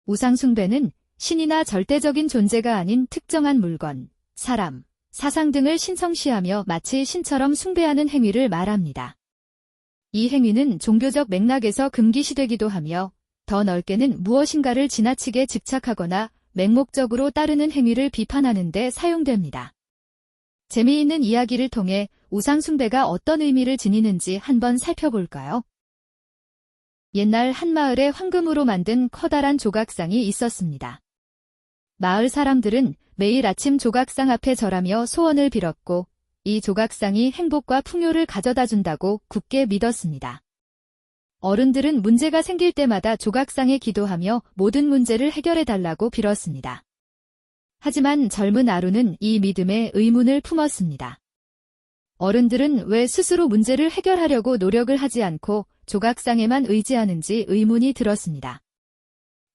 우상숭배는 신이나 절대적인 존재가 아닌 특정한 물건, 사람, 사상 등을 신성시하며 마치 신처럼 숭배하는 행위를 말합니다. 이 행위는 종교적 맥락에서 금기시되기도 하며 더 넓게는 무엇인가를 지나치게 집착하거나 맹목적으로 따르는 행위를 비판하는 데 사용됩니다. 재미있는 이야기를 통해 우상숭배가 어떤 의미를 지니는지 한번 살펴볼까요? 옛날 한 마을에 황금으로 만든 커다란 조각상이 있었습니다. 마을 사람들은 매일 아침 조각상 앞에 절하며 소원을 빌었고 이 조각상이 행복과 풍요를 가져다 준다고 굳게 믿었습니다. 어른들은 문제가 생길 때마다 조각상에 기도하며 모든 문제를 해결해달라고 빌었습니다. 하지만 젊은 아루는 이 믿음에 의문을 품었습니다. 어른들은 왜 스스로 문제를 해결하려고 노력을 하지 않고 조각상에만 의지하는지 의문이 들었습니다.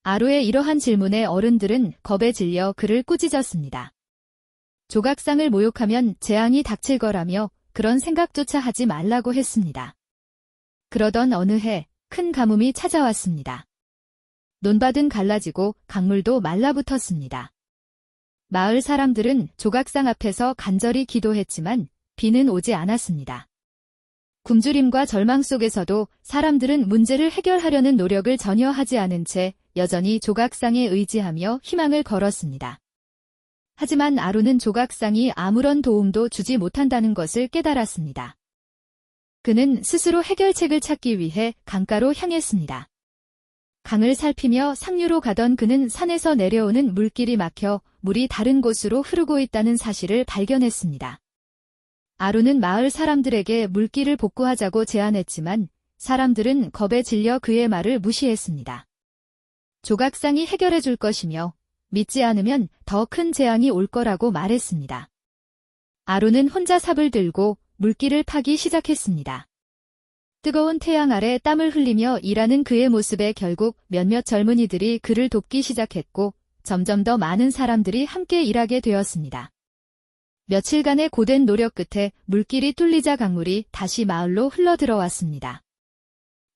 아루의 이러한 질문에 어른들은 겁에 질려 그를 꾸짖었습니다. 조각상을 모욕하면 재앙이 닥칠 거라며 그런 생각조차 하지 말라고 했습니다. 그러던 어느 해 큰 가뭄이 찾아왔습니다. 논밭은 갈라지고 강물도 말라붙었습니다. 마을 사람들은 조각상 앞에서 간절히 기도했지만 비는 오지 않았습니다. 굶주림과 절망 속에서도 사람들은 문제를 해결하려는 노력을 전혀 하지 않은 채 여전히 조각상에 의지하며 희망을 걸었습니다. 하지만 아루는 조각상이 아무런 도움도 주지 못한다는 것을 깨달았습니다. 그는 스스로 해결책을 찾기 위해 강가로 향했습니다. 강을 살피며 상류로 가던 그는 산에서 내려오는 물길이 막혀 물이 다른 곳으로 흐르고 있다는 사실을 발견했습니다. 아루는 마을 사람들에게 물길을 복구하자고 제안했지만 사람들은 겁에 질려 그의 말을 무시했습니다. 조각상이 해결해 줄 것이며 믿지 않으면 더 큰 재앙이 올 거라고 말했습니다. 아루는 혼자 삽을 들고 물길을 파기 시작했습니다. 뜨거운 태양 아래 땀을 흘리며 일하는 그의 모습에 결국 몇몇 젊은이들이 그를 돕기 시작했고 점점 더 많은 사람들이 함께 일하게 되었습니다. 며칠간의 고된 노력 끝에 물길이 뚫리자 강물이 다시 마을로 흘러들어왔습니다.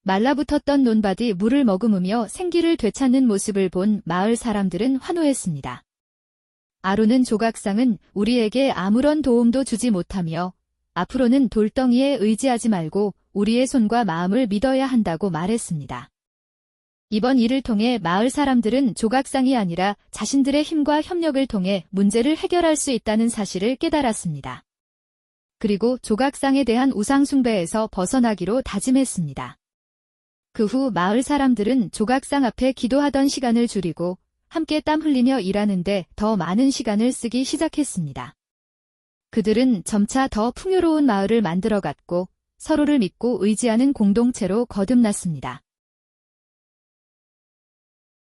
말라붙었던 논밭이 물을 머금으며 생기를 되찾는 모습을 본 마을 사람들은 환호했습니다. 아루는 조각상은 우리에게 아무런 도움도 주지 못하며 앞으로는 돌덩이에 의지하지 말고 우리의 손과 마음을 믿어야 한다고 말했습니다. 이번 일을 통해 마을 사람들은 조각상이 아니라 자신들의 힘과 협력을 통해 문제를 해결할 수 있다는 사실을 깨달았습니다. 그리고 조각상에 대한 우상숭배에서 벗어나기로 다짐했습니다. 그 후 마을 사람들은 조각상 앞에 기도하던 시간을 줄이고 함께 땀 흘리며 일하는데 더 많은 시간을 쓰기 시작했습니다. 그들은 점차 더 풍요로운 마을을 만들어갔고 서로를 믿고 의지하는 공동체로 거듭났습니다.